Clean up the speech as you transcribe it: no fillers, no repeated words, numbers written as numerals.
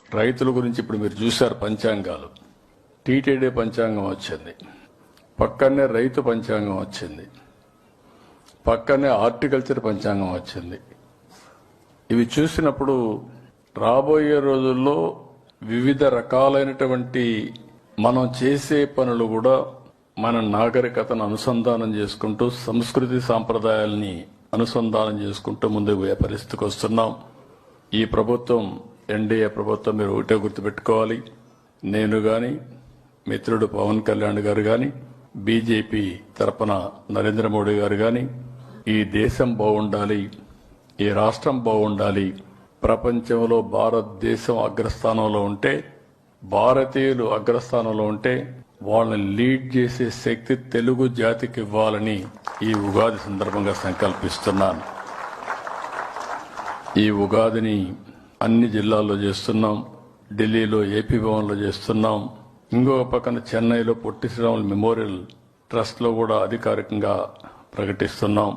రైతుల గురించి ఇప్పుడు మీరు చూశారు పంచాంగాలు. టీటీడీ పంచాంగం వచ్చింది, పక్కనే రైతు పంచాంగం వచ్చింది, పక్కనే హార్టికల్చర్ పంచాంగం వచ్చింది. ఇవి చూసినప్పుడు రాబోయే రోజుల్లో వివిధ రకాలైనటువంటి మనం చేసే పనులు కూడా మన నాగరికతను అనుసంధానం చేసుకుంటూ సంస్కృతి సాంప్రదాయాల్ని అనుసంధానం చేసుకుంటూ ముందుకు పోయే పరిస్థితికి వస్తున్నాం. ఈ ప్రభుత్వం ఎన్డీఏ ప్రభుత్వం మీరు ఒకటే గుర్తుపెట్టుకోవాలి. నేను గాని మిత్రుడు పవన్ కళ్యాణ్ గారు గాని బీజేపీ తరపున నరేంద్ర మోడీ గారు గాని ఈ దేశం బాగుండాలి, ఈ రాష్ట్రం బాగుండాలి, ప్రపంచంలో భారతదేశం అగ్రస్థానంలో ఉంటే, భారతీయులు అగ్రస్థానంలో ఉంటే వాళ్ళని లీడ్ చేసే శక్తి తెలుగు జాతికి ఇవ్వాలని ఈ ఉగాది సందర్భంగా సంకల్పిస్తున్నాను. ఈ ఉగాదిని అన్ని జిల్లాల్లో చేస్తున్నాం. ఢిల్లీలో ఏపీ భవన్లో చేస్తున్నాం. ఇంకొక పక్కన చెన్నైలో పొట్టి శ్రీరాములు మెమోరియల్ ట్రస్ట్ లో కూడా అధికారికంగా ప్రకటిస్తున్నాం.